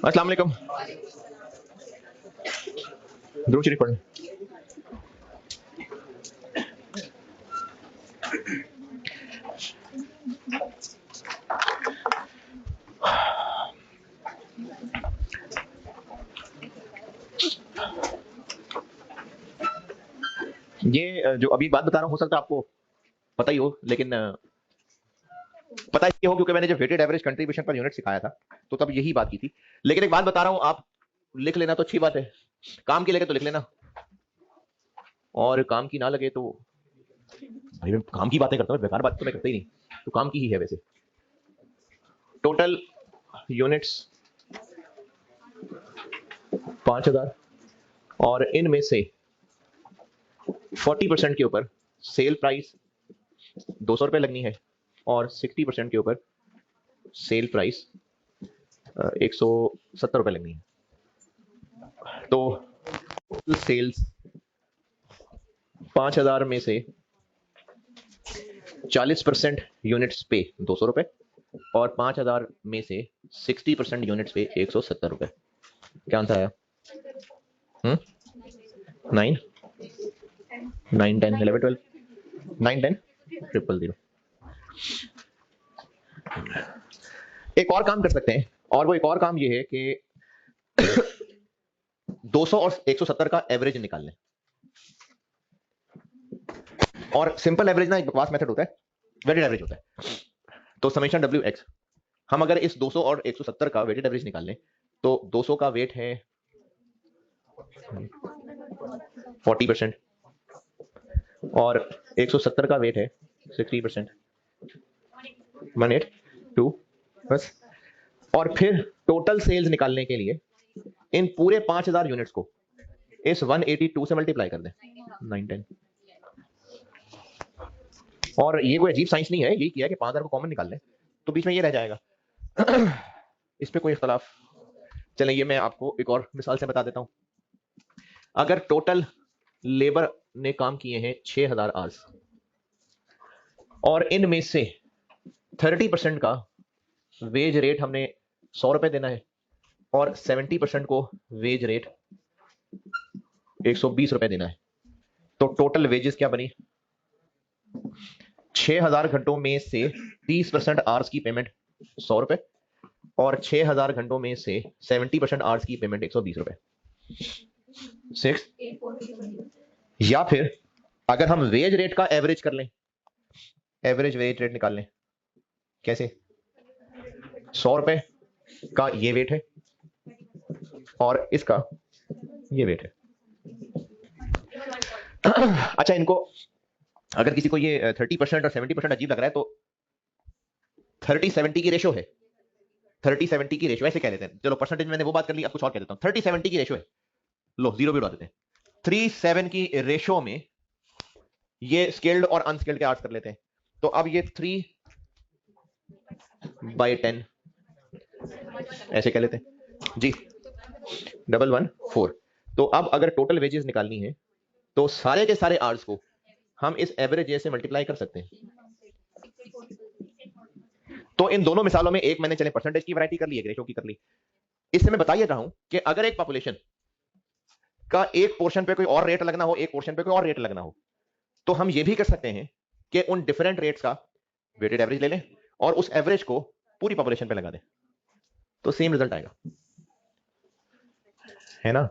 अस्सलाम वालेकुम। दुरूद शरीफ पढ़ें। ये जो अभी बात बता रहा हूँ, हो सकता है आपको पता ही हो, लेकिन पता ही हो क्योंकि मैंने जब weighted average contribution per unit सिखाया था तो तब यही बात की थी। लेकिन एक बात बता रहा हूं, आप लिख लेना तो अच्छी बात है, काम की लगे तो लिख लेना, और काम की ना लगे तो भाई मैं काम की बातें करता हूं, बेकार बात तो मैं करता ही नहीं, तो काम की ही है। वैसे टोटल यूनिट्स 5000 और इनमें से 40% के ऊपर सेल प्राइस 200 रुपए लगनी है और 60% के ऊपर सेल प्राइस 170 रुपए लगनी है। तो टोटल सेल्स 5000 में से 40% यूनिट्स पे 200 रुपए और 5000 में से 60% यूनिट्स पे 170 रुपए। क्या आंसर आया? 9 9 10 11 12 9 10 000। एक और काम कर सकते हैं, और वो एक और काम ये है कि 200 और 170 का एवरेज निकाल लें। और सिंपल एवरेज ना एक बकवास मेथड होता है, वेटेड एवरेज होता है। तो समेशन डब्ल्यू एक्स, हम अगर इस 200 और 170 का वेटेड एवरेज निकाल लें तो 200 का वेट है 40% और 170 का वेट है 60%, 182 बस। और फिर टोटल सेल्स निकालने के लिए इन पूरे 5000 यूनिट्स को इस 182 से मल्टीप्लाई कर दें, 910। और ये कोई अजीब साइंस नहीं है, यही किया कि 5000 को कॉमन निकाल लें तो बीच में ये रह जाएगा। इस पे कोई इख्तलाफ? चलें, ये मैं आपको एक और मिसाल से बता देता हूं। अगर टोटल लेबर ने काम किए हैं 6000 आवर्स और इनमें से 30% का वेज रेट हमने 100 रुपए देना है और 70% को वेज रेट 120 रुपए देना है, तो टोटल वेजेस क्या बनी? 6000 घंटों में से 30% आवर्स की पेमेंट 100 रुपए और 6000 घंटों में से 70% आवर्स की पेमेंट 120 रुपए। 6। या फिर अगर हम वेज रेट का एवरेज कर लें, एवरेज वेज रेट निकाल लें, कैसे? 100 रुपए का ये वेट है और इसका ये वेट है। अच्छा, इनको अगर किसी को ये 30% और 70% अजीब लग रहा है तो 30-70 की रेशो है, 30-70 की रेशो ऐसे कह लेते हैं। चलो परसेंटेज मैंने वो बात कर ली, अब कुछ और कह देता हूं। 30-70 की रेशो है, लो जीरो भी उड़ा देते हैं। 3-7 की रेशो में ये स्किल्ड और अनस्किल्ड के आर्ट्स कर लेते हैं, तो अब ये 3/10 ऐसे कह लेते हैं जी, 114। तो अब अगर टोटल वेजेस निकालनी है तो सारे के सारे आवर्स को हम इस एवरेज ए से मल्टीप्लाई कर सकते हैं। तो इन दोनों मिसालों में एक मैंने चले परसेंटेज की वैरायटी कर ली, एक रेशो की कर ली। इससे मैं बताइए रहा हूं कि अगर एक पॉपुलेशन का एक पोर्शन पे कोई और रेट लगना हो, एक पोर्शन पे कोई और रेट लगना हो, तो हम ये भी कर सकते हैं कि उन डिफरेंट रेट्स का वेटेड एवरेज ले लें और उस एवरेज को पूरी पॉपुलेशन पे लगा दें, तो सेम रिजल्ट आएगा, है ना?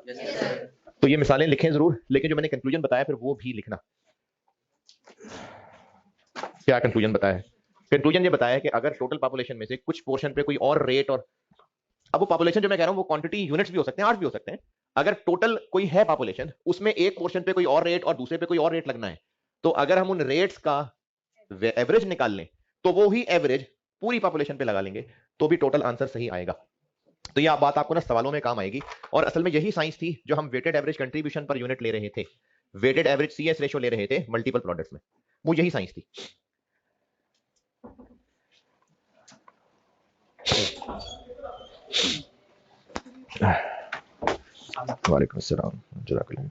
तो ये मिसालें लिखें जरूर, लेकिन जो मैंने कंक्लूजन बताया फिर वो भी लिखना। क्या कंक्लूजन बताया है? कंक्लूजन ये बताया है कि अगर टोटल पॉपुलेशन में से कुछ पोर्शन पे कोई और रेट, और अब वो पॉपुलेशन जो मैं कह रहा हूं वो क्वांटिटी यूनिट्स भी हो सकते हैं, आर्ट्स भी हो सकते हैं। अगर टोटल कोई है पॉपुलेशन, उसमें एक पोर्शन पे कोई और रेट और दूसरे पे कोई और रेट लगना है, तो अगर हम उन रेट्स का एवरेज निकाल लें तो वो ही एवरेज पूरी पॉपुलेशन पे लगा लेंगे तो भी टोटल आंसर सही आएगा। तो ये बात आपको ना सवालों में काम आएगी, और असल में यही साइंस थी जो हम weighted average contribution per unit ले रहे थे, वेटेड एवरेज सीएस रेशो ले रहे थे मल्टीपल प्रोडक्ट्स में, वो यही साइंस थी। वालेकुम अस्सलाम, जज़ाकल्लाह।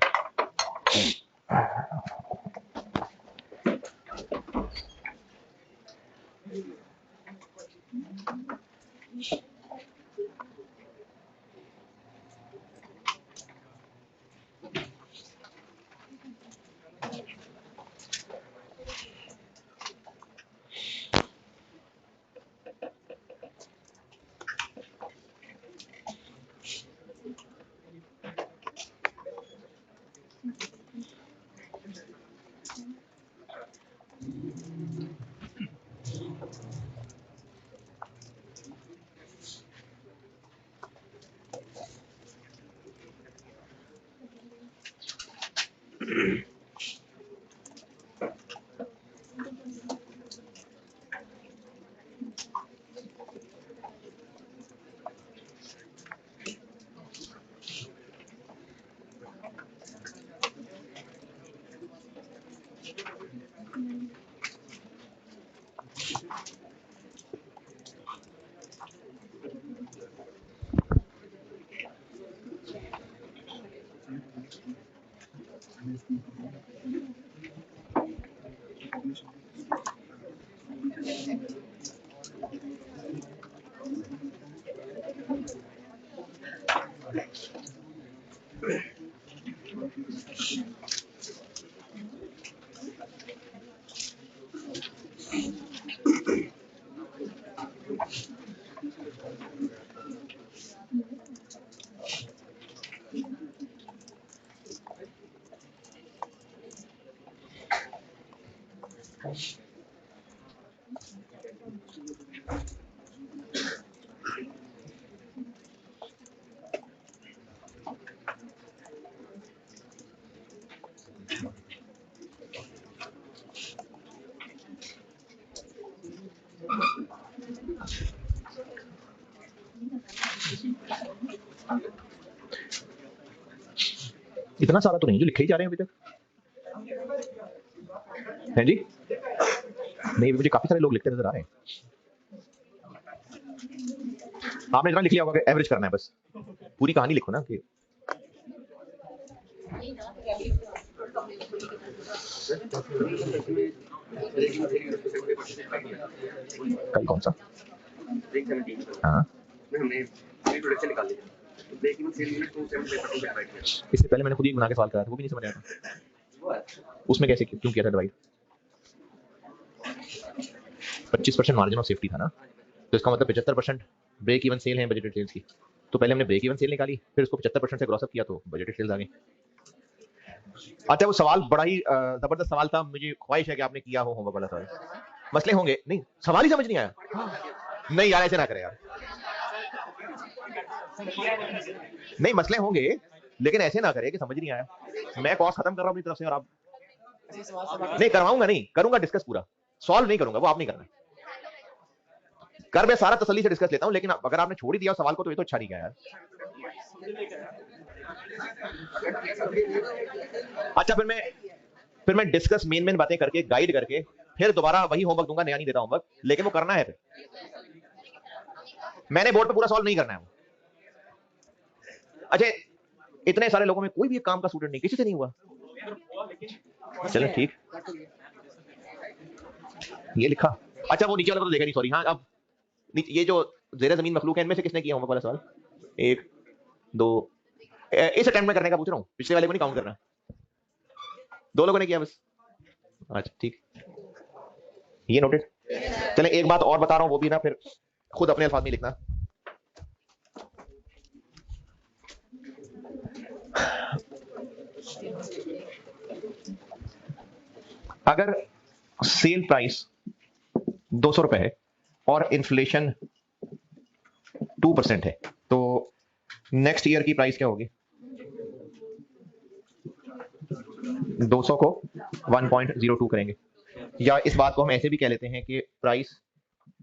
इतना सारा तो नहीं जो लिखे ही जा रहे हैं अभी तक, हैं जी? नहीं, मुझे काफी सारे लोग लिखते नजर आ रहे हैं। आपने इतना लिख लिया होगा कि एवरेज करना है, बस पूरी कहानी लिखो ना कि कल कौन सा? हाँ, इससे पहले मैंने खुद ही बना के सवाल कराया था, वो भी नहीं समझ आया था। उसमें कैसे क्यों किया था डिवाइड? 25% मार्जिन ऑफ सेफ्टी था ना, तो इसका मतलब 75% ब्रेक इवन सेल है बजटेड सेल्स की। तो पहले हमने ब्रेक इवन सेल निकाली, फिर उसको 75% से ग्रॉस अप किया तो बजटेड सेल्स आ गई। अच्छा, वो सवाल बड़ा ही जबरदस्त सवाल था, मुझे ख्वाहिश है कि आपने किया हो होमवर्क वाला सवाल। मसले होंगे, नहीं सवाल ही समझ नहीं आया। नहीं यार, ऐसे ना करें यार, नहीं मसले होंगे लेकिन ऐसे ना करें कि समझ नहीं आया। मैं कॉर्स खत्म कर रहा हूं अपनी तरफ से और आप नहीं करवाऊंगा, नहीं करूंगा डिस्कस पूरा, सॉल्व नहीं करूंगा, वो आप नहीं करना। कर मैं सारा तसल्ली से डिस्कस लेता हूं, लेकिन अगर आपने छोड़ ही दिया सवाल को तो ये तो अच्छा नहीं गया यार। अच्छा, फिर मैं डिस्कस मेन बातें करके गाइड करके फिर दोबारा वही होमवर्क दूंगा, नया नहीं देता होमवर्क, लेकिन वो करना है। फिर मैंने बोर्ड पे पूरा सॉल्व नहीं करना है वो। अच्छा, इतने सारे लोगों में कोई भी एक काम का स्टूडेंट नहीं, किसी से नहीं हुआ? चलो ठीक, ये लिखा। अच्छा, वो नीचे वाला तो देखा नहीं, सॉरी। हाँ, अब ये जो जेर जमीन मखलूक है, इनमें से किसने किया होमवर्क वाला सवाल? 1 2 इस अटेम्प्ट में करने का पूछ रहा हूँ, पिछले वाले को नहीं काउंट करना। 2 लोगों ने किया बस। अच्छा ठीक, ये नोटेड। चले, एक बात और बता रहा हूँ, वो भी ना फिर खुद अपने अल्फाज में लिखना। अगर सेल प्राइस 200 रुपए है और इन्फ्लेशन 2% है, तो नेक्स्ट ईयर की प्राइस क्या होगी? 200 को 1.02 करेंगे, या इस बात को हम ऐसे भी कह लेते हैं कि प्राइस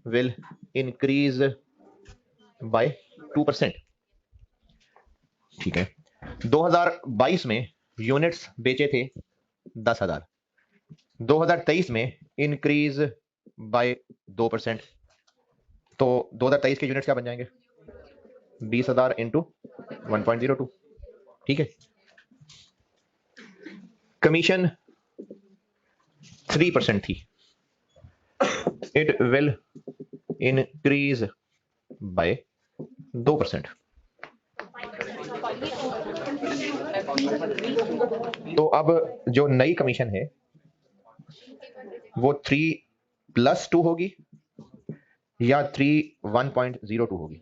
विल इंक्रीज बाय 2%। ठीक है, 2022 में यूनिट्स बेचे थे 10,000, 2023 में इंक्रीज बाय 2%, तो 2023 के यूनिट्स क्या बन जाएंगे? 20,000 इंटू 1.02। ठीक है, कमीशन 3% थी, इट विल इंक्रीज बाय 2%। तो अब जो नई कमीशन है वो 3+2 होगी या 1.02 होगी?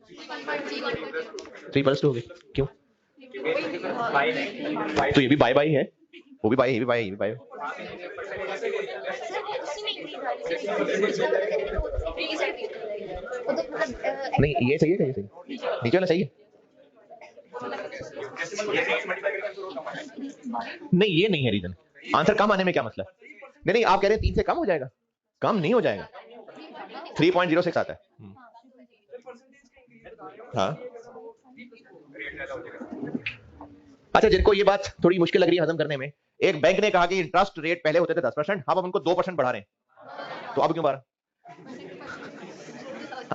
3+2 होगी। क्यों? तो ये भी बाय बाय है, वो भी बाय, ये भी बाय, ये भी बाय। नहीं ये सही है क्या? ये सही, नीचे वाला सही है? नहीं ये नहीं है रीजन, आंसर कम आने में क्या मसला? नहीं आप कह रहे हैं 3 से कम हो जाएगा, कम नहीं हो जाएगा, 3.06 आता है। हाँ, अच्छा, जिनको ये बात थोड़ी मुश्किल लग रही है हजम करने में, एक बैंक ने कहा कि इंटरेस्ट रेट पहले होते थे 10%, अब उनको 2% बढ़ा रहे हैं, तो अब क्यों बढ़ा?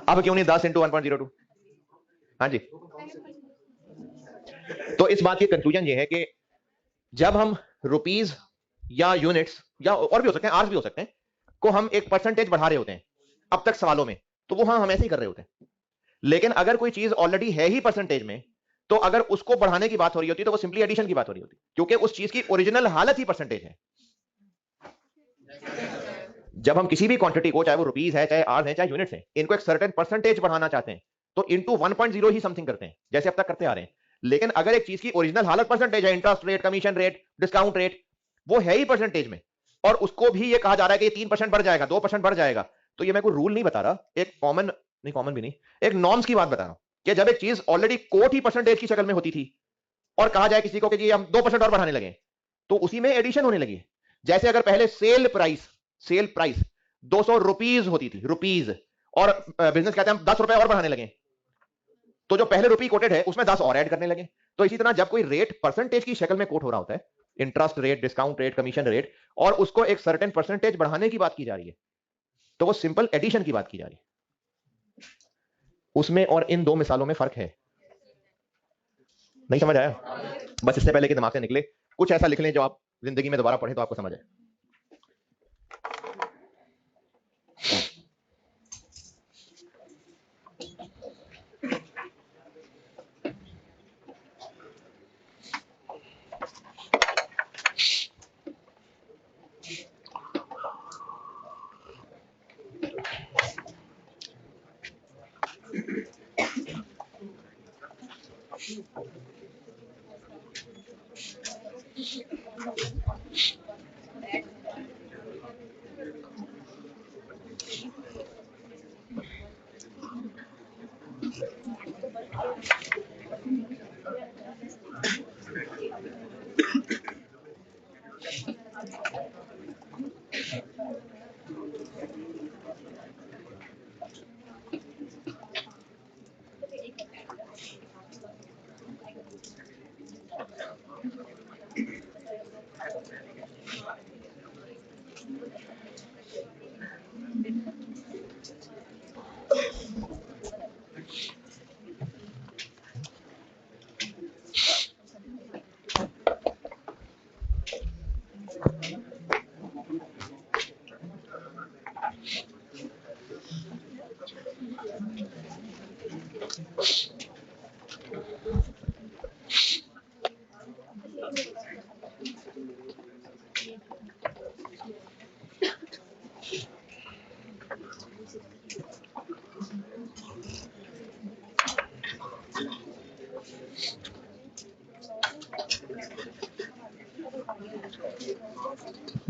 अब क्यों नहीं 10 इंटू 1.02? हाँ जी, तो इस बात की कंक्लूजन ये है कि जब हम रुपीज या यूनिट्स या और भी हो सकते हैं, आर्स भी हो सकते हैं, को हम एक परसेंटेज बढ़ा रहे होते हैं अब तक सवालों में, तो वो हम ऐसे ही कर रहे होते हैं। लेकिन अगर कोई चीज ऑलरेडी है ही परसेंटेज में, तो अगर उसको बढ़ाने की बात हो रही होती तो वो सिंपली एडिशन की बात हो रही होती, क्योंकि उस चीज की ओरिजिनल हालत ही परसेंटेज है। जब हम किसी भी क्वांटिटी को, चाहे वो रुपीज है, चाहे आर्स है, चाहे यूनिट्स है, इनको एक सर्टेन परसेंटेज बढ़ाना चाहते हैं तो इंटू 1.0 ही समथिंग करते हैं, जैसे अब तक करते आ रहे हैं। लेकिन अगर एक चीज की ओरिजिनल हालत परसेंटेज है, interest rate, commission rate, discount rate, वो है ही परसेंटेज में, और उसको भी ये कहा जा रहा है कि 3% बढ़ जाएगा, 2% बढ़ जाएगा, तो ये मैं कोई रूल नहीं बता रहा, एक कॉमन भी नहीं, एक नॉर्म्स की बात बता रहा हूं कि जब एक चीज ऑलरेडी कोट ही परसेंटेज की शक्ल में होती थी और कहा जाए किसी को कि हम 2% और बढ़ाने लगे, तो उसी में एडिशन होने लगी। जैसे अगर पहले सेल प्राइस 200 रुपीज होती थी, रुपीज, और बिजनेस कहते हैं हम 10 रुपए और बढ़ाने लगे, तो जो पहले रुपी कोटेड है उसमें 10 और ऐड करने लगे। तो इसी तरह जब कोई रेट परसेंटेज की शक्ल में कोट हो रहा होता है, interest rate, discount rate, commission rate, और उसको एक सर्टेन परसेंटेज बढ़ाने की बात की जा रही है, तो वो सिंपल एडिशन की बात की जा रही है। उसमें और इन दो मिसालों में फर्क है। नहीं समझ आया? बस इससे पहले कि दिमाग से निकले कुछ ऐसा लिख लें जो आप जिंदगी में दोबारा पढ़े तो आपको समझ आए।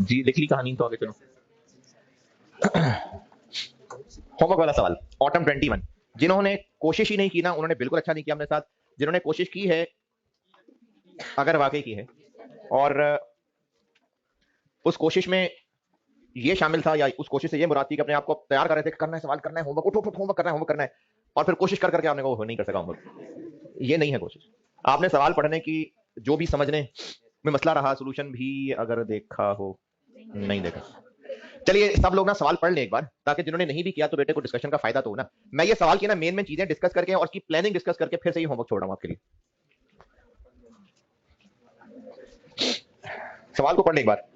जी लिख ली कहानी तो आगे चलो। होमवर्क वाला सवाल, ऑटम 21। जिन्होंने कोशिश ही नहीं की ना, उन्होंने बिल्कुल अच्छा नहीं किया अपने साथ। जिन्होंने कोशिश की है, अगर वाकई की है, और उस कोशिश में ये शामिल था, या उस कोशिश से ये मुराद थी कि अपने आप को तैयार कर रहे थे, करना है, सवाल करना है, होमवर्क, उठ उठ होमवर्क करना है, होमवर्क करना है, और फिर कोशिश कर करके आपने वो नहीं कर सका होमवर्क। ये नहीं है कोशिश। आपने सवाल पढ़ने की जो भी समझने में मसला रहा, सोल्यूशन भी अगर देखा हो, नहीं देखा। चलिए सब लोग ना सवाल पढ़ लें एक बार, ताकि जिन्होंने नहीं भी किया तो बेटे को डिस्कशन का फायदा तो हो ना। मैं ये सवाल की ना मेन चीजें डिस्कस करके और उसकी प्लानिंग डिस्कस करके फिर से ही होमवर्क छोड़ रहा हूं आपके लिए। सवाल को पढ़ने एक बार।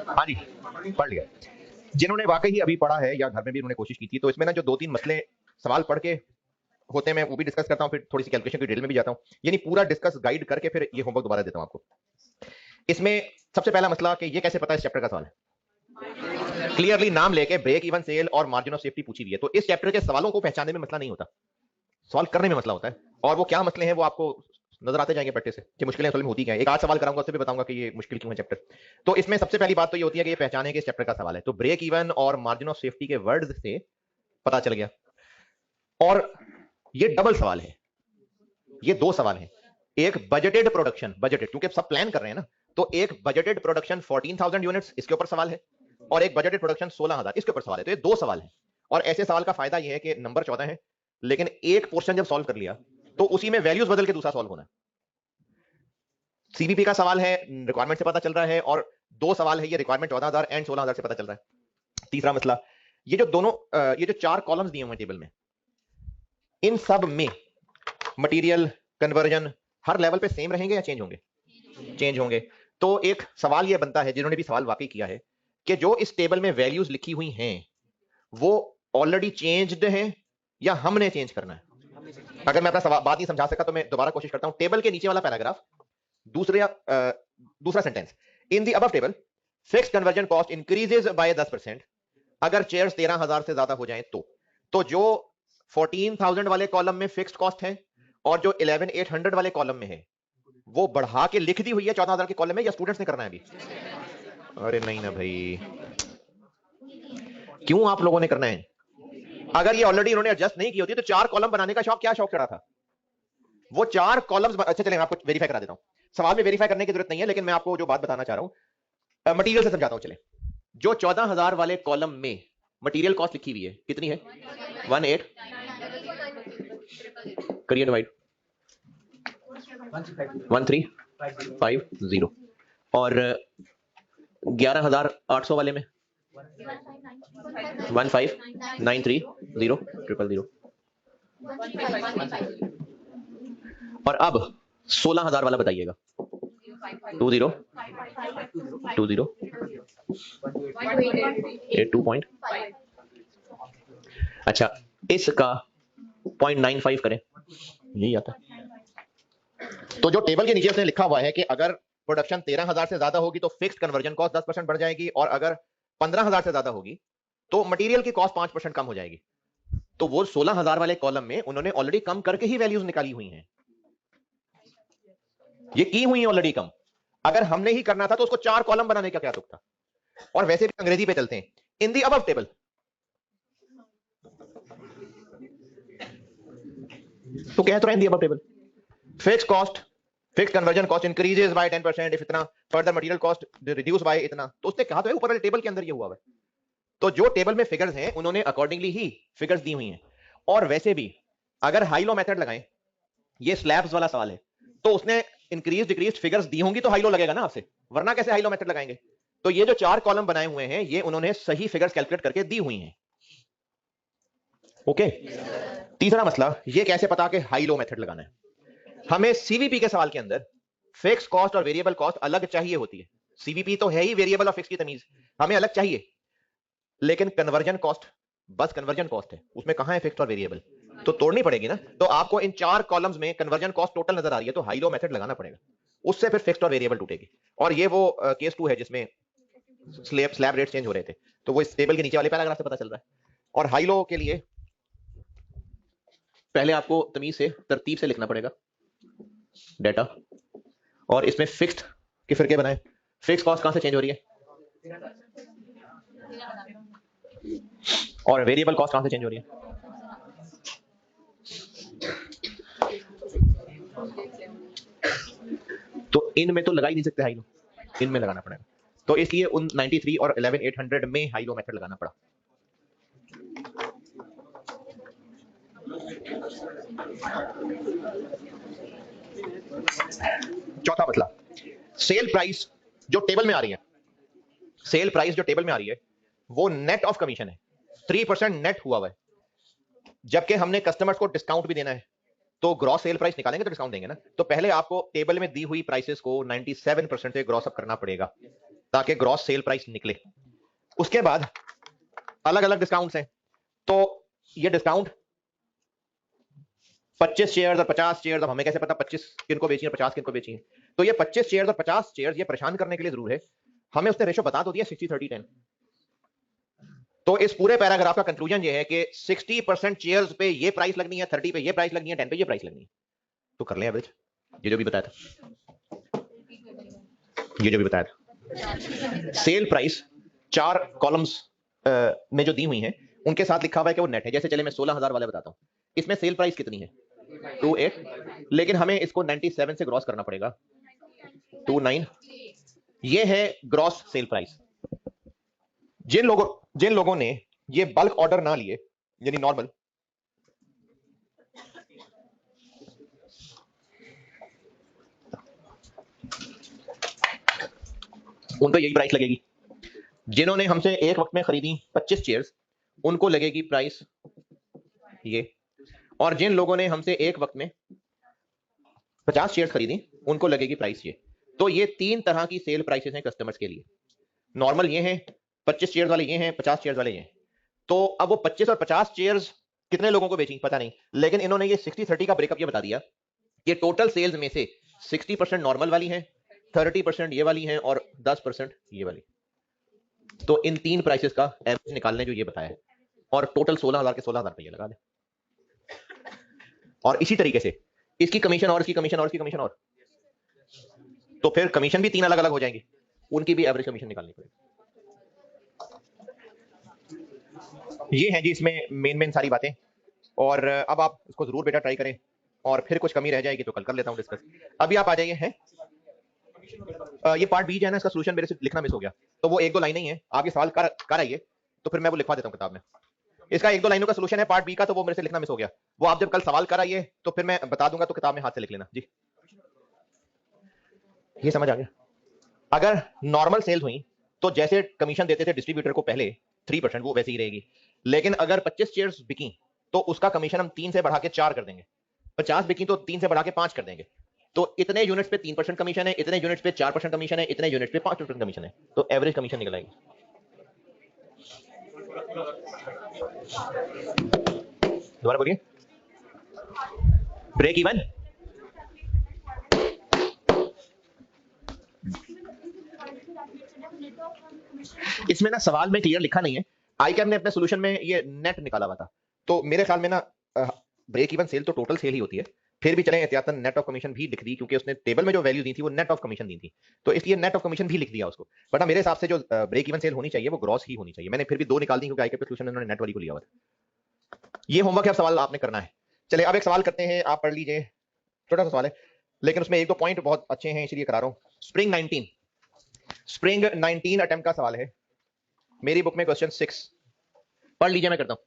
हाँ जी, पढ़ लिया। जिन्होंने वाकई ही अभी पढ़ा है या घर में भी उन्होंने कोशिश की थी, तो इसमें ना जो 2-3 मसले सवाल पढ़ के होते हैं, मैं वो भी डिस्कस करता हूँ, फिर थोड़ी सी कैलकुलेशन की डिटेल में भी जाता हूँ, यानी पूरा डिस्कस गाइड करके फिर ये होमवर्क दोबारा देता हूँ आपको। इसमें सबसे पहला मसला कि ये कैसे पता है, इस चैप्टर का सवाल है। क्लियरली नाम लेके ब्रेक इवन सेल और मार्जिन ऑफ सेफ्टी पूछी हुई है, तो इस चैप्टर के सवालों को पहचानने में मसला नहीं होता, सॉल्व करने में मसला होता है। और वो क्या मसले हैं वो आपको नजर आते जाएंगे प्रैक्टिस से कि मुश्किलें असल में होती क्या है। एक आध सवाल कराऊंगा, उससे भी बताऊंगा कि ये मुश्किल क्यों है चैप्टर। तो इसमें सबसे पहली बात तो ये होती है कि ये पहचाने कि इस चैप्टर का सवाल है, तो ब्रेक इवन और मार्जिन ऑफ सेफ्टी के वर्ड्स से पता चल गया। और ये डबल सवाल है, ये 2 सवाल हैं। एक बजटेड प्रोडक्शन, बजटेड क्योंकि सब प्लान कर रहे हैं ना, तो एक बजटेड प्रोडक्शन 14,000 यूनिट्स इसके ऊपर सवाल है, और एक बजटेड प्रोडक्शन 16,000 इसके ऊपर सवाल है। तो ये 2 सवाल है। और ऐसे सवाल का फायदा ये है कि नंबर 14 है, लेकिन एक पोर्शन जब सॉल्व कर लिया तो उसी में वैल्यूज बदल के दूसरा सॉल्व होना है। सीबीपी का सवाल है, रिक्वायरमेंट से पता चल रहा है, और 2 सवाल है, ये रिक्वायरमेंट 14,000 एंड 16,000 से पता चल रहा है। तीसरा मसला, ये जो दोनों ये जो 4 कॉलम्स दिए हुए हैं टेबल में, इन सब में मटेरियल कन्वर्जन हर लेवल पे सेम रहेंगे या चेंज होंगे? चेंज होंगे। तो एक सवाल ये बनता है, जिन्होंने भी सवाल वाकई किया है, कि जो इस टेबल में वैल्यूज लिखी हुई हैं वो ऑलरेडी चेंज्ड हैं या हमने चेंज करना है। अगर मैं अपना सवाल बात नहीं समझा सका तो मैं दोबारा कोशिश करता हूं। टेबल के नीचे वाला पैराग्राफ, दूसरा sentence, in the above table fixed conversion cost increases by 10% अगर चेयर्स 13,000 से ज्यादा हो जाएं तो जो 14,000 वाले कॉलम में फिक्स्ड कॉस्ट है और जो 11,800 वाले कॉलम में है वो बढ़ा के लिख दी हुई है 14,000 के कॉलम में, या स्टूडेंट्स ने करना है अभी? अरे नहीं ना भाई, क्यों आप लोगों ने करना है? अगर ये ऑलरेडी उन्होंने एडजस्ट नहीं की होती तो 4 कॉलम बनाने का शौक, क्या शौक चढ़ा था? वो 4 कॉलम्स, अच्छा चलें, मैं आपको वेरीफाई करा देता हूं। सवाल में वेरीफाई करने की जरूरत नहीं है, लेकिन मैं आपको जो बात बताना चाह रहा हूं मटेरियल से समझाता हूं। चले, जो 14,000 वाले कॉलम में मटेरियल कॉस्ट लिखी हुई है कितनी है? 18 करिए डिवाइड 1350, और 11,800 वाले में 15,930,000, और अब 16,000 वाला बताइएगा। 20,82.5। अच्छा, इसका 0.95 करें, यही आता है। तो जो टेबल के नीचे उसने लिखा हुआ है कि अगर प्रोडक्शन 13,000 से ज्यादा होगी तो फिक्स्ड कन्वर्जन कॉस्ट 10% बढ़ जाएगी, और अगर 15,000 से ज्यादा होगी तो मटेरियल की कॉस्ट 5% कम हो जाएगी। तो वो 16,000 वाले कॉलम में उन्होंने ऑलरेडी कम करके ही वैल्यूज निकाली हुई हैं, ये की हुई है ऑलरेडी कम। अगर हमने ही करना था तो उसको 4 कॉलम बनाने का क्या तुक था? और वैसे भी अंग्रेजी पे चलते हैं, इन दी अबव टेबल, तो कह तो रहे in the above table fixed cost, fixed conversion cost increases by 10% if इतना, further material cost reduce by इतना। तो उसने कहा तो है ऊपर वाले टेबल के अंदर ये हुआ है। तो जो टेबल में फिगर्स हैं उन्होंने अकॉर्डिंगली ही फिगर्स दी हुई हैं। और वैसे भी अगर हाई लो मेथड लगाएं, ये स्लैब्स वाला सवाल है, तो उसने इंक्रीज डिक्रीज फिगर्स दी होंगी तो हाई लो लगेगा ना आपसे, वरना कैसे हाई लो मेथड लगाएंगे? तो ये जो 4 कॉलम बनाए हुए हैं ये उन्होंने सही फिगर्स कैलकुलेट करके दी हुई हैं। ओके। तीसरा मसला, ये कैसे पता कि हाई लो मेथड लगाना है? हमें सीवीपी के सवाल के अंदर फिक्स कॉस्ट और वेरिएबल कॉस्ट अलग चाहिए होती है। सीवीपी तो है ही वेरिएबल और फिक्स की तमीज, हमें अलग चाहिए। लेकिन कन्वर्जन कॉस्ट बस कन्वर्जन कॉस्ट है, उसमें कहां है फिक्स्ड और वेरिएबल? तो तोड़नी पड़ेगी ना। तो आपको इन 4 कॉलम्स में कन्वर्जन कॉस्ट टोटल नजर आ रही है, तो हाई लो मेथड लगाना पड़ेगा, उससे फिर फिक्स्ड और वेरिएबल टूटेगी। और ये वो केस 2 है जिसमें स्लैब रेट चेंज हो रहे थे, तो वो इस टेबल के नीचे वाले पैराग्राफ से पता चल रहा है। और हाई लो के लिए पहले आपको तमीज से तरतीब से लिखना पड़ेगा डेटा, और इसमें फिक्स्ड के फिर बनाए। फिक्स कॉस्ट कहां से चेंज हो रही है और वेरिएबल कॉस्ट कहां से चेंज हो रही है? तो इनमें तो लगा ही नहीं सकते हाई लो, इनमें लगाना पड़ेगा। तो इसलिए उन 93 और 11,800 में हाई लो मेथड लगाना पड़ा। चौथा मसला, सेल प्राइस जो टेबल में आ रही है, सेल प्राइस जो टेबल में आ रही है वो नेट ऑफ कमीशन है, 3% नेट हुआ हुआ है, जबकि हमने कस्टमर्स को डिस्काउंट भी देना है, तो ग्रॉस सेल प्राइस निकालेंगे तो डिस्काउंट देंगे ना। तो पहले आपको टेबल में दी हुई प्राइसेस को 97% से ग्रॉस अप करना पड़ेगा ताकि ग्रॉस सेल प्राइस निकले। उसके बाद अलग अलग डिस्काउंट्स हैं, तो ये डिस्काउंट 25 शेयर्स और 50 शेयर्स, अब हमें कैसे पता 25 किनको बेची है 50 किनको बेची है? तो ये 25 शेयर्स और 50 शेयर्स ये परेशान करने के लिए जरूर है, हमें उसने रेशो बता तो दिया 60-30-10। तो इस पूरे पैराग्राफ का कंक्लूजन ये है कि 60% शेयर्स पे ये प्राइस लगनी है, 30 पे ये प्राइस लगनी है, 10 पे ये प्राइस लगनी है। तो कर लें एवरेज, ये जो भी बताया था, ये जो भी बताया था। सेल प्राइस 4 कॉलम्स में जो दी हुई हैं उनके साथ लिखा हुआ है कि वो नेट है। जैसे चले मैं 16,000 वाले बताता हूं, इसमें सेल प्राइस कितनी है 28, लेकिन हमें इसको 97 से ग्रॉस करना पड़ेगा 29, ये है ग्रॉस सेल प्राइस। जिन लोगों ने ये बल्क ऑर्डर ना लिए, यानी नॉर्मल, उनको यही प्राइस लगेगी। जिन्होंने हमसे एक वक्त में खरीदी 25 चेयर्स, उनको लगेगी प्राइस ये, और जिन लोगों ने हमसे एक वक्त में 50 शेयर्स खरीदी उनको लगेगी प्राइस ये। तो ये 3 तरह की सेल प्राइसेस हैं कस्टमर्स के लिए। नॉर्मल ये हैं, 25 शेयर्स वाले ये हैं, 50 शेयर्स वाले ये हैं। तो अब वो 25 और 50 शेयर्स कितने लोगों को बेची पता नहीं, लेकिन इन्होंने ये 60-30 का ब्रेकअप ये बता दिया कि टोटल सेल्स में से 60% नॉर्मल वाली है, 30% ये वाली है और 10% ये वाली। तो इन 3 प्राइसेस का एवरेज निकालने जो ये बताया है, और टोटल 16,000 के 16,000 पे ये लगा दे। और इसी तरीके से इसकी कमीशन और इसकी कमीशन और इसकी कमीशन, और तो फिर कमीशन भी 3 अलग अलग हो जाएंगी, उनकी भी एवरेज कमीशन निकालनी पड़ेगी। ये है जी इसमें मेन सारी बातें। और अब आप इसको जरूर बेटा ट्राई करें, और फिर कुछ कमी रह जाएगी तो कल कर लेता हूं डिस्कस। अभी आप आ जाइए हैं, ये पार्ट बी जो है ना, इसका सॉल्यूशन मेरे से लिखना मिस हो गया, तो वो 1-2 लाइनें ही है, आप ये सवाल कर आइए तो फिर मैं वो लिखवा देता हूं किताब में। इसका 1-2 लाइनों का सॉल्यूशन है पार्ट बी का, तो वो मेरे से लिखना मिस हो गया, वो आप जब कल सवाल कर आइए तो फिर मैं बता दूंगा, तो किताब में हाथ से लिख लेना जी। ये समझ आ गया? अगर नॉर्मल सेल्स हुई तो जैसे कमीशन देते थे डिस्ट्रीब्यूटर को पहले 3%, वो वैसे ही रहेगी, लेकिन अगर 25 शेयर्स बिकी तो उसका कमीशन हम 3 से बढ़ा के 4 कर देंगे, 50 बिकी तो 3 से बढ़ा के 5 कर देंगे। तो इतने यूनिट्स पे 3% कमीशन है, इतने यूनिट्स पे 4% कमीशन है, इतने यूनिट्स पे 5% कमीशन है, तो एवरेज कमीशन निकल आएगी। दोबारा बोलिए। ब्रेक इवन, इसमें ना सवाल में क्लियर लिखा नहीं है, आईकैम ने अपने सॉल्यूशन में ये नेट निकाला हुआ था, तो मेरे ख्याल में ना ब्रेक इवन सेल तो टोटल सेल ही होती है, फिर भी चले एहतियातन नेट ऑफ कमीशन भी लिख दी, क्योंकि उसने टेबल में जो वैल्यू दी थी वो नेट ऑफ कमीशन दी थी, तो इसलिए नेट ऑफ कमीशन भी लिख दिया उसको। बट मेरे हिसाब से जो ब्रेक इवन सेल होनी चाहिए वो ग्रॉस ही होनी चाहिए। मैंने फिर भी 2 निकाल दी क्योंकि आईकैम के सॉल्यूशन में उन्होंने नेट वाली को लिया हुआ था। ये होमवर्क है, अब सवाल आपने करना है। चलिए अब एक सवाल करते हैं, आप पढ़ लीजिए, छोटा सा सवाल है लेकिन उसमें 1-2 पॉइंट बहुत अच्छे हैं, इसलिए करा रहा हूं। स्प्रिंग 19 अटेम्प्ट का सवाल है, मेरी बुक में क्वेश्चन 6, पढ़ लीजिए, मैं करता हूं।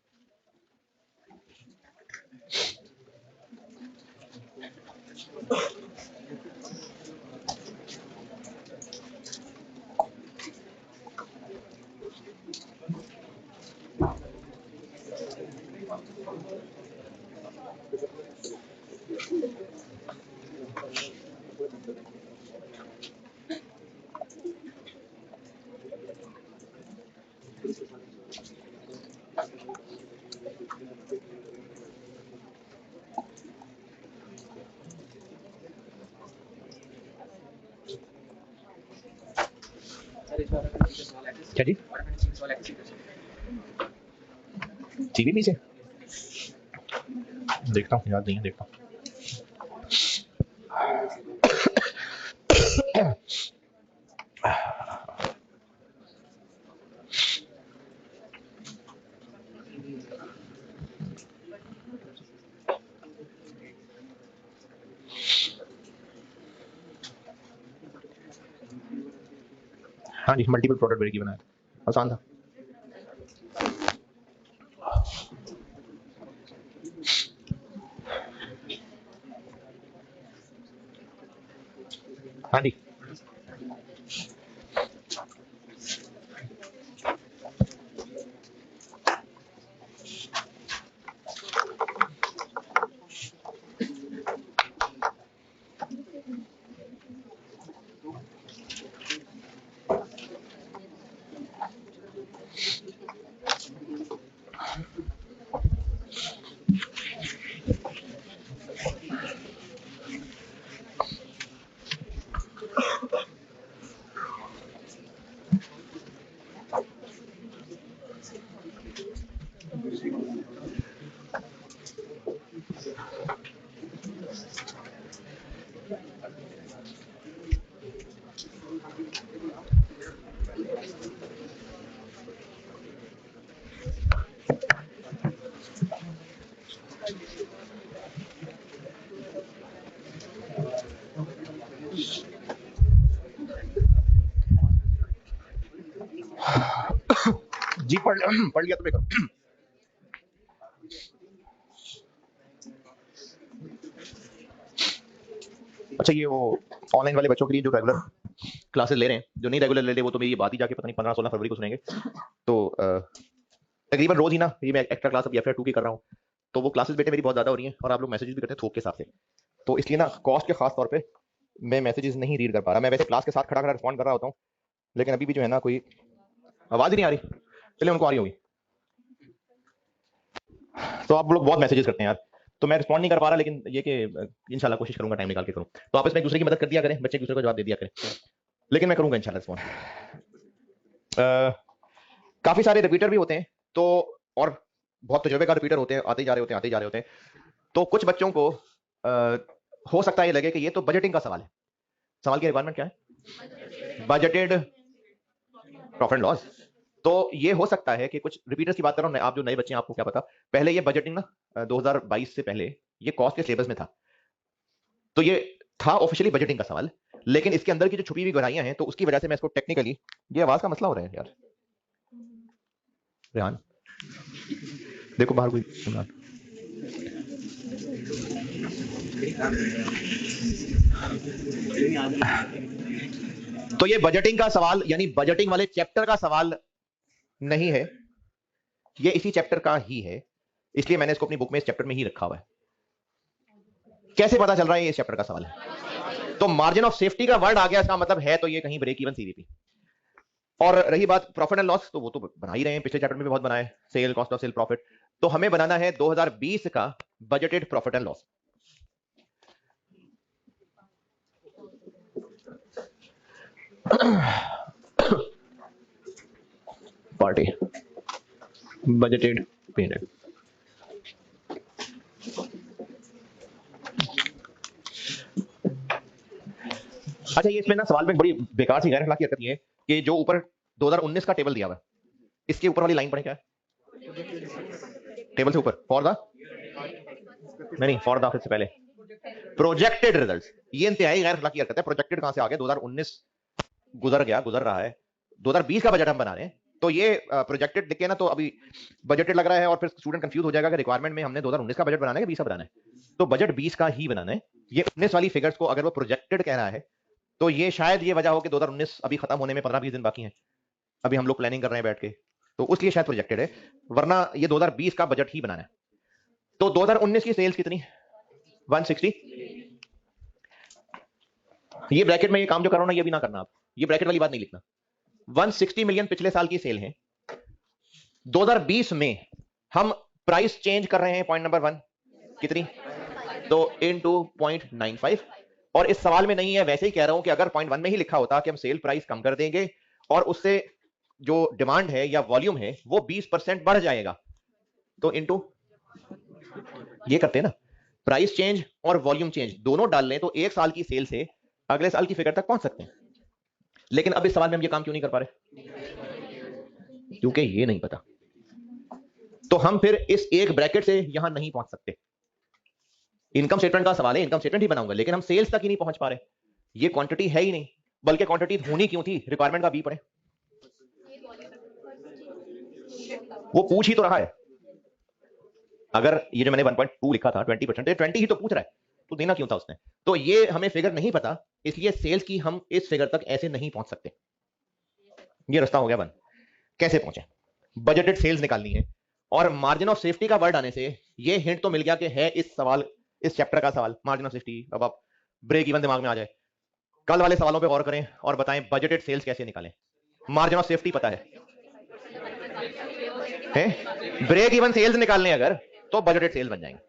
क्या जी? सीबीबी से देखता हूँ, याद नहीं है, देखता हूँ। हाँ जी, मल्टीपल प्रोडक्ट ब्रेक इवन आया था, आसान था। हाँ जी, जी पढ़ लिया तो मैं करूं। अच्छा, ये वो ऑनलाइन वाले बच्चों के लिए जो रेगुलर क्लासेस ले रहे हैं, जो नहीं रेगुलर ले रहे वो तो मेरी बात ही जाके पता नहीं 15-16 फरवरी को सुनेंगे। तो तकरीबन रोज ही ना, ये मैं एक्स्ट्रा क्लास अब FR2 की कर रहा हूँ, तो वो क्लासेस बेटे मेरी बहुत ज्यादा हो रही हैं और आप लोग मैसेजेस भी करते हैं थोक के हिसाब से, तो इसलिए ना कॉस्ट के खास तौर पे मैं मैसेजेस नहीं रीड कर पा रहा। मैं वैसे क्लास के साथ खड़ा खड़ा रिस्पॉन्ड कर रहा होता हूँ, लेकिन अभी भी जो है ना कोई आवाज ही नहीं आ रही। चलिए उनको आ रही होगी, तो आप लोग बहुत मैसेजेस करते हैं यार, तो मैं रिस्पॉन्ड नहीं कर पा रहा, लेकिन ये कि इंशाल्लाह कोशिश करूंगा टाइम निकाल के करूं। तो आपस में एक दूसरे की मदद कर दिया करें, बच्चे एक दूसरे को जवाब दे दिया करें, लेकिन मैं करूंगा इंशाल्लाह रिस्पॉन्ड। काफी सारे रिपीटर भी होते हैं, तो और बहुत तजुर्बेकार रिपीटर होते हैं, आते जा रहे होते हैं आते जा रहे होते हैं, तो कुछ बच्चों को हो सकता है ये लगे कि ये तो बजटिंग का सवाल है। सवाल की रिक्वायरमेंट क्या है? Budgeted profit and loss. तो ये हो सकता है कि कुछ रिपीटर्स की बात कर रहा हूं, आप जो नए बच्चे हैं आपको क्या पता, पहले ये बजटिंग ना 2022 से पहले ये कॉस्ट के सिलेबस में था, तो ये था ऑफिशियली बजटिंग का सवाल, लेकिन इसके अंदर की जो छुपी हुई गहराइयां हैं, तो उसकी वजह से मैं इसको टेक्निकली, ये आवाज का मसला हो रहा है यार, रेहान देखो बाहर कोई इमरान। तो ये बजटिंग का सवाल यानी बजटिंग वाले चैप्टर का सवाल नहीं है, ये इसी चैप्टर का ही है, इसलिए मैंने इसको अपनी बुक में इस चैप्टर में ही रखा हुआ है। कैसे पता चल रहा है ये इस चैप्टर का सवाल है? तो मार्जिन ऑफ सेफ्टी का वर्ड आ गया, इसका मतलब है तो ये कहीं ब्रेक इवन सीवीपी। और रही बात प्रॉफिट एंड लॉस, तो वो तो बना ही रहे हैं, पिछले चैप्टर में भी बहुत बनाया है, cell cost of sale profit, तो हमें बनाना है 2020 का budgeted profit and loss. Party budgeted payment. अच्छा, ये इसमें ना सवाल में बड़ी बेकार सी गैर अखलाकी हरकत ये है कि जो ऊपर 2019 का टेबल दिया हुआ है, इसके ऊपर वाली लाइन पढ़े क्या है? टेबल से ऊपर फॉर द, नहीं फॉर द से पहले प्रोजेक्टेड रिजल्ट्स। ये इंतहाई गैर अखलाकी हरकत है। प्रोजेक्टेड कहां से आ गया? 2019 गुजर गया, गुजर रहा है, 2020 का बजट हम बना रहे हैं, तो ये प्रोजेक्टेड लिखे ना तो अभी बजटेड लग रहा है, और फिर स्टूडेंट कंफ्यूज हो जाएगा कि रिक्वायरमेंट में हमने 2019 का बजट बनाना है कि 20 का बनाना है। तो बजट 20 का ही बनाना है। ये 19 वाली फिगर्स को अगर वो प्रोजेक्टेड कह रहा है, तो ये शायद ये वजह हो कि 2019 अभी खत्म होने में 15-20 दिन बाकी हैं, अभी हम लोग प्लानिंग कर रहे हैं बैठ के, तो उसलिए शायद प्रोजेक्टेड है, वरना ये 2020 का बजट ही बनाना है। तो 2019 की सेल्स कितनी? 160। ये ब्रैकेट में ये काम जो कर रहा हूं ना, ये भी ना करना आप, ये ब्रैकेट वाली बात नहीं लिखना। 160 मिलियन पिछले साल की सेल है। 2020 में हम प्राइस चेंज कर रहे हैं, पॉइंट नंबर 1 कितनी? तो इनटू 0.95। और इस सवाल में नहीं है, वैसे ही कह रहा हूं कि अगर पॉइंट 1 में ही लिखा होता कि हम सेल प्राइस कम कर देंगे और उससे जो डिमांड है या वॉल्यूम है वो 20% बढ़ जाएगा, तो इनटू ये करते हैं ना, प्राइस चेंज और वॉल्यूम चेंज दोनों डाल लें, तो एक साल की सेल से अगले साल की फिगर तक पहुंच सकते हैं। लेकिन अब इस सवाल में हम ये काम क्यों नहीं कर पा रहे? क्योंकि ये नहीं पता, तो हम फिर इस एक ब्रैकेट से यहां नहीं पहुंच सकते। इनकम स्टेटमेंट का सवाल है, इनकम स्टेटमेंट ही बनाऊंगा, लेकिन हम सेल्स तक ही नहीं पहुंच पा रहे। ये क्वांटिटी है ही नहीं, बल्कि क्वांटिटी होनी क्यों थी? रिक्वायरमेंट का बी पढ़े, वो पूछ ही तो रहा है। अगर ये जो मैंने 1.2 लिखा था 20%, 20 ही तो पूछ रहा है तो देना क्यों था उसने? तो ये हमें फिगर नहीं पता, इसलिए सेल्स की हम इस फिगर तक ऐसे नहीं पहुंच सकते। ये रास्ता हो गया बंद। कैसे पहुंचे? बजटेड सेल्स निकालनी है, और मार्जिन ऑफ सेफ्टी का वर्ड आने से ये हिंट तो मिल गया कि है इस सवाल, इस चैप्टर का सवाल मार्जिन ऑफ सेफ्टी। अब आप ब्रेक इवन दिमाग में आ जाए, कल वाले सवालों पे गौर करें और बताएं बजटेड सेल्स कैसे निकालें। मार्जिन ऑफ सेफ्टी पता है? ब्रेक इवन सेल्स निकालने अगर, तो बजटेड सेल बन जाएंगे।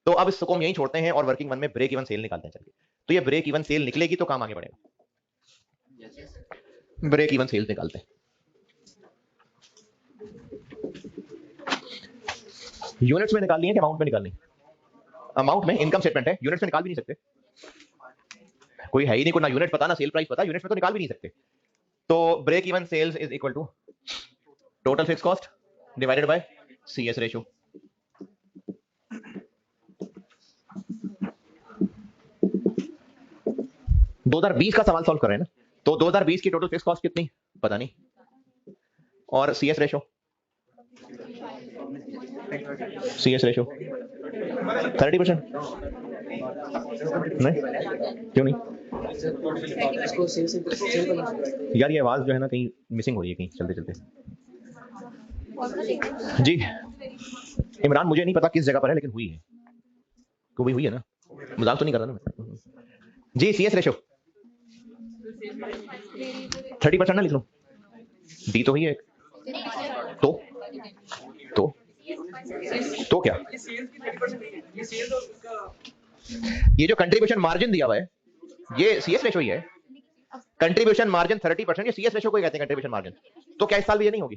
तो अब इसको हम यहीं छोड़ते हैं और वर्किंग वन में ब्रेक इवन सेल निकालते हैं। चलिए, तो ये ब्रेक इवन सेल निकलेगी तो काम आगे बढ़ेगा। ब्रेक इवन सेल्स निकालते हैं। यूनिट्स में निकालनी है कि अमाउंट में निकालनी है? अमाउंट में, इनकम स्टेटमेंट है, यूनिट्स में निकाल भी नहीं सकते, कोई है ही नहीं, कोई ना यूनिट पता ना सेल प्राइस पता, यूनिट्स में तो निकाल भी नहीं सकते। तो break even sales is equal to total fix cost divided by CS ratio. दो 2020 का सवाल सॉल्व कर रहे हैं ना, तो 2020 की टोटल फिक्स कॉस्ट कितनी पता नहीं, और सीएस रेशियो 30%। नहीं क्यों नहीं यार, ये आवाज जो है ना कहीं मिसिंग हो रही है कहीं चलते चलते। जी इमरान, मुझे नहीं पता किस जगह पर है, लेकिन हुई है, तो भी हुई है ना, मजाक तो नहीं कर रहा ना मैं। जी सीएस रेशियो 30% ना लिख लो, डी तो हुई है, तो क्या ये जो कंट्रीब्यूशन मार्जिन दिया हुआ है ये सीएस रेशियो ही है। कंट्रीब्यूशन मार्जिन 30%, ये सीएस रेशियो को ही कहते हैं कंट्रीब्यूशन मार्जिन। तो क्या इस साल भी ये नहीं होगी?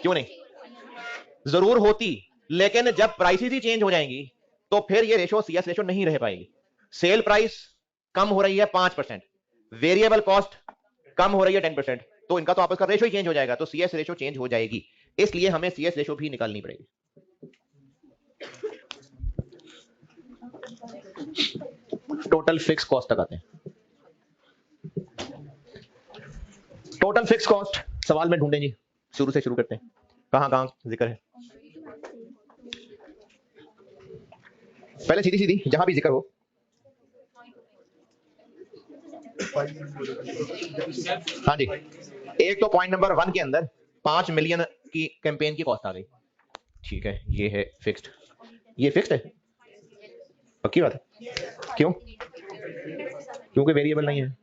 क्यों नहीं? जरूर होती, लेकिन जब प्राइसेस ही चेंज हो जाएंगी तो फिर ये रेशियो सीएस रेशियो नहीं रह पाएगी। सेल प्राइस कम हो रही है 5%, वेरिएबल कॉस्ट कम हो रही है 10%, तो इनका तो आपस का रेशियो ही चेंज हो जाएगा, तो सीएस रेशियो चेंज हो जाएगी, इसलिए हमें सीएस रेशियो भी निकालनी पड़ेगी। टोटल फिक्स कॉस्ट तक आते हैं। टोटल फिक्स कॉस्ट सवाल में ढूंढें जी, शुरू से शुरू करते हैं, कहां कहां जिक्र है? पहले सीधी सीधी जहां भी जिक्र हो। हाँ जी, एक तो पॉइंट नंबर 1 के अंदर 5 मिलियन की कैंपेन की कॉस्ट आ गई, ठीक है, ये है फिक्स्ड, ये फिक्स्ड है, पक्की बात है। क्यों? क्योंकि वेरिएबल नहीं है।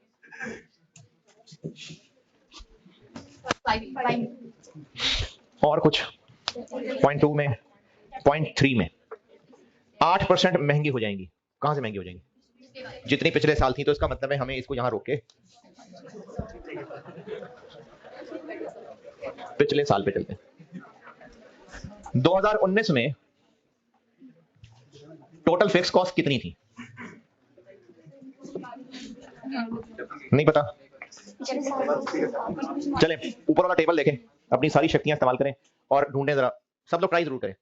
और कुछ पॉइंट 2 में, पॉइंट 3 में 8% महंगी हो जाएंगी। कहां से महंगी हो जाएंगी? जितनी पिछले साल थी, तो इसका मतलब है हमें इसको यहां रोक के पिछले साल पे चलते हैं। 2019 में टोटल फिक्स कॉस्ट कितनी थी? नहीं पता? चलें ऊपर वाला टेबल देखें, अपनी सारी शक्तियां इस्तेमाल करें और ढूंढें, जरा सब लोग ट्राई जरूर करें।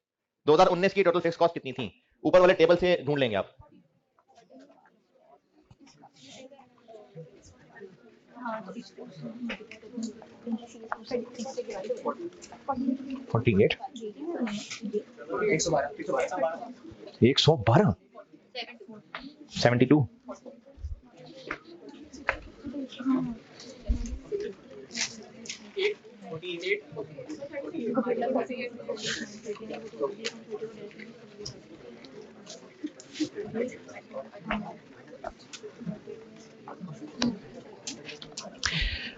2019 की टोटल फिक्स कॉस्ट कितनी थी? ऊपर वाले टेबल से ढूंढ लेंगे आप। $48 112 72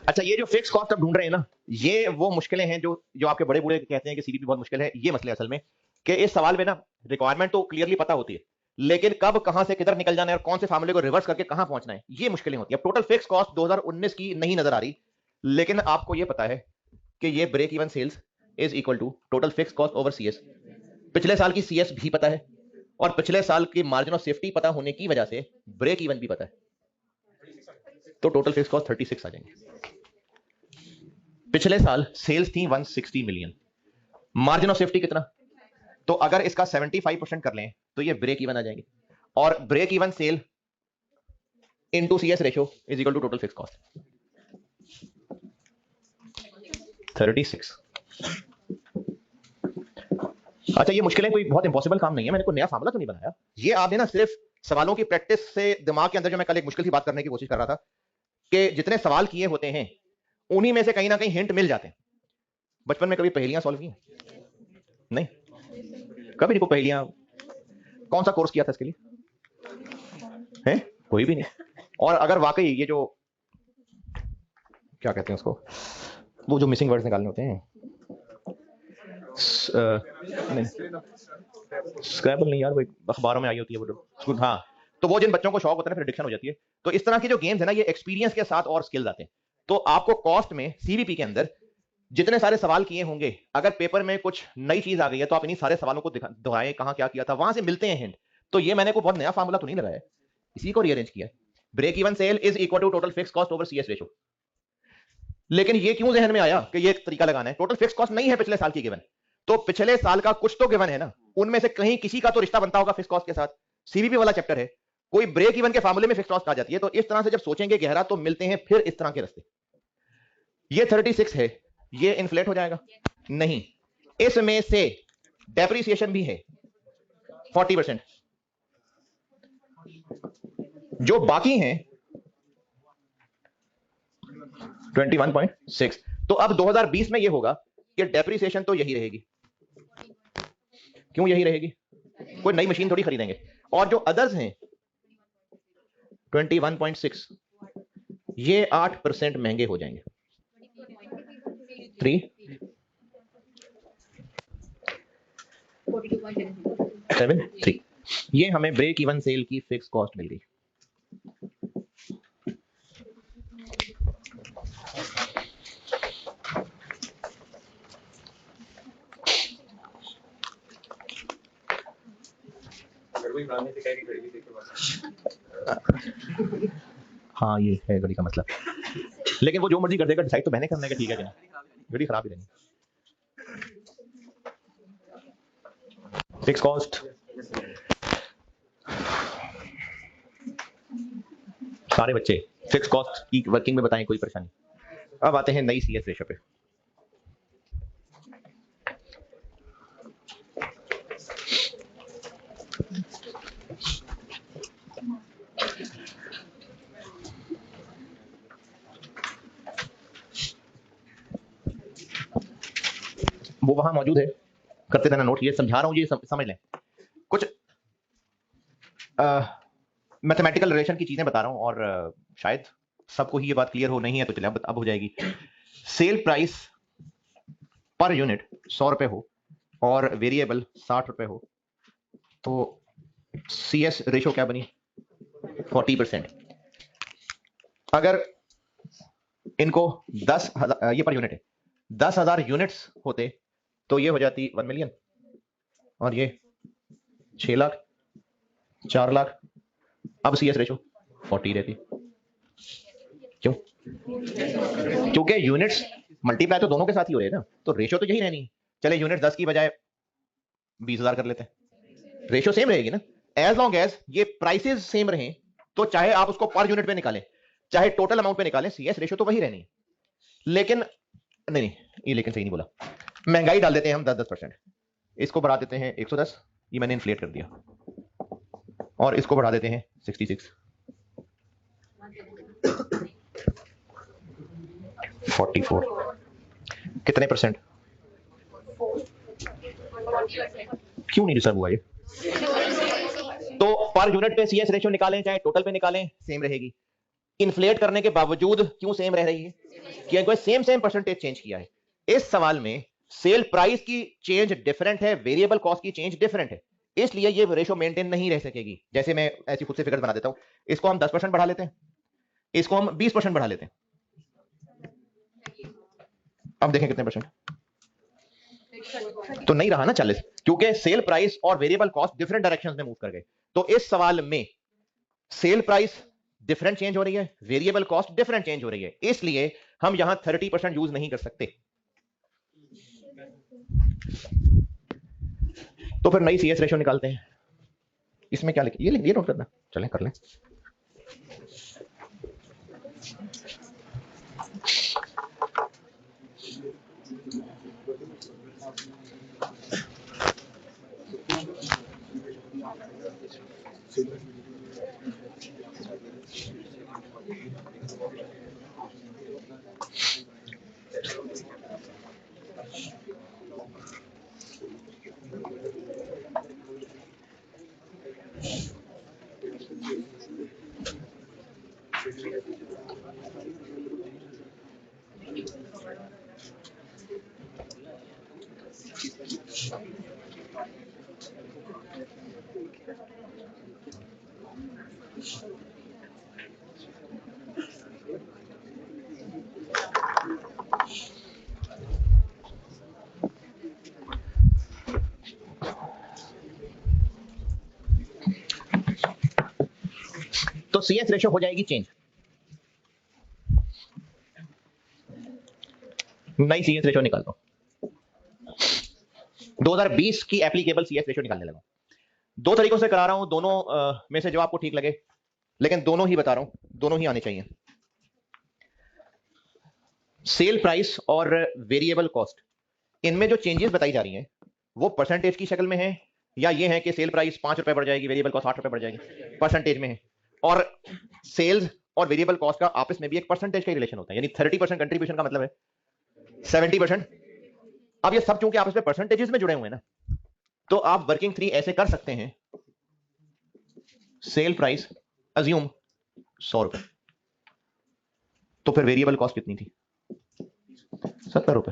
अच्छा, ये जो फिक्स कॉस्ट आप ढूंढ रहे हैं ना, ये वो मुश्किलें हैं जो आपके बड़े बूढ़े कहते हैं कि सीडीपी बहुत मुश्किल है। ये मसले असल में कि इस सवाल में ना रिक्वायरमेंट तो क्लियरली पता होती है, लेकिन कब कहां से किधर निकल जाना है और कौन से फार्मूले को रिवर्स करके कहां पहुंचना है, ये मुश्किलें होती है। अब टोटल फिक्स कॉस्ट 2019 की नहीं नजर आ रही, लेकिन आपको ये पता है कि ये break even sales is equal to total fix cost over CS. पिछले साल की सीएस भी पता है और पिछले साल की मार्जिन ऑफ सेफ्टी पता होने की वजह से ब्रेक इवन भी पता है, तो टोटल फिक्स कॉस्ट 36 आ जाएंगे। पिछले साल सेल्स थी 160 मिलियन, मार्जिन ऑफ सेफ्टी कितना? तो अगर इसका 75% कर लें तो ये ब्रेक इवन आ जाएंगे, और break even sale into CS ratio is equal to total fix cost 36। अच्छा, ये मुश्किलें कोई बहुत इंपॉसिबल काम नहीं है, मैंने कोई नया फार्मूला तो नहीं बनाया, ये आपने ना सिर्फ सवालों की प्रैक्टिस से दिमाग के अंदर जो मैं कल एक मुश्किल सी बात करने की कोशिश कर रहा था कि जितने सवाल किए होते हैं उन्हीं में से कहीं ना कहीं हिंट मिल जाते हैं। बचपन में कभी पहेलियां सॉल्व की? नहीं, कभी नहीं को पहेलियां। कौन सा कोर्स किया था इसके लिए? है कोई भी नहीं। और अगर वाकई ये जो क्या कहते हैं उसको, वो जो मिसिंग वर्ड्स निकालने होते हैं, स्क्रैबल नहीं यार, वो अखबारों में आई होती है वो। हाँ, तो वो जिन बच्चों को शौक होता है ना, प्रेडिक्शन हो जाती है। तो इस तरह के जो गेम्स है ना, ये एक्सपीरियंस के साथ और स्किल्स आते हैं। तो आपको कॉस्ट में सीवीपी के अंदर जितने सारे सवाल किए होंगे, अगर पेपर में कुछ नई चीज आ गई है तो आप इन्हीं सारे सवालों को दोहराएं, कहां क्या किया था, वहां से मिलते हैं हिंट। तो ये मैंने कोई बहुत नया फार्मूला तो नहीं लगाया, इसी को रीअरेंज किया। Break even sale is equal to total fix cost over CS ratio. लेकिन ये क्यों जहन में आया कि ये तरीका लगाना है? टोटल फिक्स कॉस्ट नहीं है पिछले साल की गिवन, तो पिछले साल का कुछ तो गिवन है ना, उनमें से कहीं किसी का तो रिश्ता बनता होगा फिक्स कॉस्ट के साथ। सीवीपी वाला चैप्टर है, कोई ब्रेक इवन के फार्मूले में फिक्स कॉस्ट आ जाती है। तो इस तरह से जब सोचेंगे गहरा तो मिलते हैं फिर इस तरह के रास्ते। ये 36 है, ये इन्फ्लेट हो जाएगा नहीं, इसमें से डेप्रिसिएशन भी है 40%। जो बाकी हैं 21.6। तो अब 2020 में ये होगा कि डेप्रिसिएशन तो यही रहेगी। क्यों यही रहेगी? कोई नई मशीन थोड़ी खरीदेंगे। और जो अदर्स हैं 21.6, ये 8% महंगे हो जाएंगे। 3.73, ये हमें ब्रेक इवन सेल की फिक्स कॉस्ट मिल गई। हाँ, ये है घड़ी का मसला। लेकिन वो जो मर्जी कर देगा, डिसाइड तो मैंने करना है कि ठीक है कि नहीं, घड़ी खराब ही रहनी। फिक्स कॉस्ट सारे बच्चे फिक्स कॉस्ट की वर्किंग में बताएं कोई परेशानी। अब आते हैं नई सीएस रेशो पे। वो वहां मौजूद है, करते रहना नोट। ये समझा रहा हूं, ये समझ लें। कुछ मैथमेटिकल रिलेशन की चीजें बता रहा हूं, और शायद सबको ही ये बात क्लियर हो, नहीं है तो चलिए अब हो जाएगी। सेल प्राइस पर यूनिट 100 रुपए हो और वेरिएबल 60 रुपए हो, तो सीएस रेशो क्या बनी? 40%। अगर इनको 10,000, ये पर यूनिट है, 10,000 यूनिट्स होते तो ये हो जाती 1 मिलियन, और ये 6 लाख, 4 लाख। अब सीएस रेशो 40 रहती। क्यों? क्योंकि यूनिट्स मल्टीप्लाई तो दोनों के साथ ही हो रहे हैं ना, तो रेशो तो यही रहनी है। चले यूनिट 10 की बजाय 20,000 कर लेते हैं, रेशो सेम रहेगी ना। एज लॉन्ग एज ये प्राइसेस सेम रहे, तो चाहे आप उसको पर यूनिट पे निकालें चाहे टोटल अमाउंट पे निकालें, सीएस रेशो तो वही रहनी है। लेकिन नहीं, ये लेकिन सही नहीं बोला। महंगाई डाल देते हैं हम 10-10%, इसको बढ़ा देते हैं 110, ये मैंने इन्फ्लेट कर दिया, और इसको बढ़ा देते हैं 66, 44। कितने परसेंट? क्यों नहीं रिजर्व हुआ ये? तो पर यूनिट पे सीएस रेशियो निकालें चाहे टोटल पे निकालें, सेम रहेगी। इन्फ्लेट करने के बावजूद क्यों सेम रह रही है? क्योंकि सेम परसेंटेज चेंज किया है। इस सवाल में सेल प्राइस की चेंज डिफरेंट है, वेरिएबल कॉस्ट की चेंज डिफरेंट है, इसलिए ये रेशो मेंटेन नहीं रह सकेगी। जैसे मैं ऐसी खुद से फिगर बना देता हूं, इसको हम 10% बढ़ा लेते हैं, इसको हम 20% बढ़ा लेते हैं। अब देखें कितने परसेंट। तो नहीं रहा ना 40, क्योंकि सेल प्राइस और वेरिएबल कॉस्ट डिफरेंट डायरेक्शंस में मूव कर गए। तो इस सवाल में सेल प्राइस डिफरेंट चेंज हो रही है, वेरिएबल कॉस्ट डिफरेंट चेंज हो रही है, इसलिए हम यहां 30% यूज नहीं कर सकते। तो फिर नई सीएस रेशो निकालते हैं। इसमें क्या लिखे? ये नोट करना, चलें कर लें। तो CS रेशियो हो जाएगी चेंज, नई CS रेशियो निकाल दो, 2020 की एप्लीकेबल CS रेशियो निकालने लगा। दो तरीकों से करा रहा हूं, दोनों में से जो आपको ठीक लगे, लेकिन दोनों ही बता रहा हूं, दोनों ही आने चाहिए। सेल प्राइस और वेरिएबल कॉस्ट, इनमें जो चेंजेस बताई जा रही हैं वो परसेंटेज की शक्ल में है, या ये है कि सेल प्राइस 5 रुपए बढ़ जाएगी, वेरिएबल कॉस्ट 8 रुपए बढ़ जाएगी, परसेंटेज में है। और सेल्स और वेरिएबल कॉस्ट का आपस में भी एक परसेंटेज का रिलेशन होता है, यानी 30% कंट्रीब्यूशन का मतलब है 70%। अब ये सब चूंकि आपस में परसेंटेजेस में जुड़े हुए हैं ना, तो आप वर्किंग 3 ऐसे कर सकते हैं, सेल प्राइस अज्यूम 100 रुपए, तो फिर वेरिएबल कॉस्ट कितनी थी? 70 रुपए।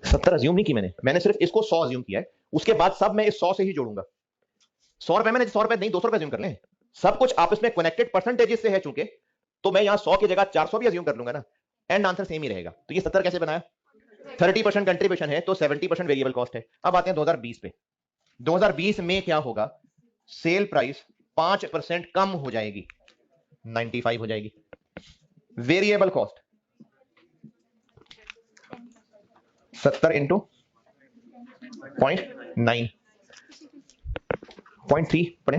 70 अज्यूम नहीं की मैंने सिर्फ इसको 100 अज्यूम किया है, उसके बाद सब मैं इस 100 से ही जोड़ूंगा। 100 रुपए मैंने 100 रुपए नहीं 200 रुपए अज्यूम कर लें, सब कुछ आपस में कनेक्टेड परसेंटेजेस से है चूंकि, तो मैं यहां 100 की जगह 400 भी अज्यूम कर लूंगा ना, एंड आंसर सेम ही रहेगा। तो ये 70 कैसे बनाया? 30% कंट्रीब्यूशन है तो 70% वेरिएबल कॉस्ट है। अब आते हैं 2020 पे। 2020 में क्या होगा? सेल प्राइस 5% कम हो जाएगी, 95 हो जाएगी। वेरिएबल कॉस्ट 70 इंटू 0.9, 0.3 पढ़े,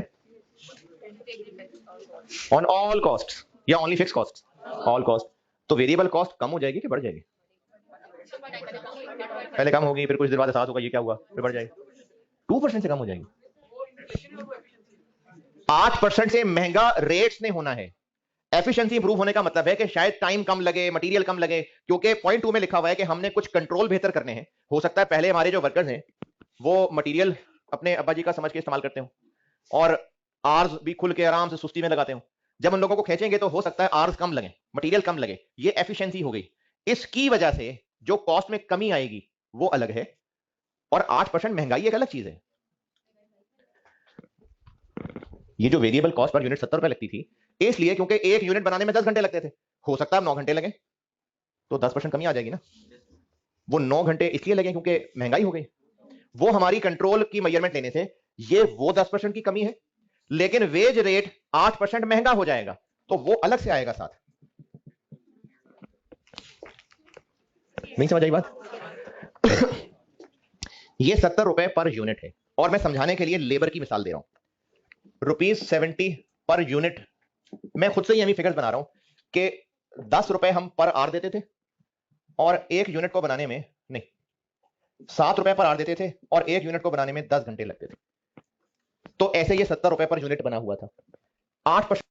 ऑन ऑल कॉस्ट या only fix cost? All cost. तो वेरिएबल कॉस्ट कम हो जाएगी कि बढ़ जाएगी? पहले कम होगी, फिर कुछ देर बाद एहसास होगा ये क्या हुआ, फिर बढ़ जाएगी। 2% से कम हो जाएगी। 8% से महंगा रेट्स ने होना है। एफिशिएंसी इंप्रूव होने का मतलब है कि शायद टाइम कम लगे, मटेरियल कम लगे, क्योंकि पॉइंट 2 में लिखा हुआ है कि हमने कुछ कंट्रोल बेहतर करने हैं। हो सकता है पहले हमारे जो वर्कर्स हैं वो मटेरियल अपने अब्बा जी का समझ के इस्तेमाल करते हो और आर्स भी खुल के आराम से सुस्ती में लगाते हो। जब उन लोगों को खींचेंगे तो हो सकता है आर्स कम लगे, मटेरियल कम लगे, ये एफिशिएंसी हो गई। इसकी वजह से जो कॉस्ट में कमी आएगी वो अलग है, और 8% महंगाई एक अलग चीज है। ये जो वेरिएबल कॉस्ट पर यूनिट 70 रुपए लगती थी, इसलिए क्योंकि एक यूनिट बनाने में 10 घंटे लगते थे, हो सकता है 9 घंटे लगे, तो 10% कमी आ जाएगी ना। वो 9 घंटे इसलिए लगे क्योंकि महंगाई हो गई। वो हमारी कंट्रोल की मेजरमेंट लेने से ये वो 10% की कमी है, लेकिन वेज रेट 8% महंगा हो जाएगा, तो वो अलग से आएगा साथ। नहीं समझ आई बात? ये 70 रुपए पर यूनिट है, और मैं समझाने के लिए लेबर की मिसाल दे रहा हूं। ₹70 पर यूनिट, मैं खुद से ही अभी फिगर्स बना रहा हूं कि 10 रुपए हम पर आवर देते थे, और एक यूनिट को बनाने में, नहीं, 7 रुपए पर आवर देते थे, और एक यूनिट को बनाने में 10 घंटे लगते थे। तो ऐसे ये 70 रुपए पर यूनिट बना हुआ था। 8%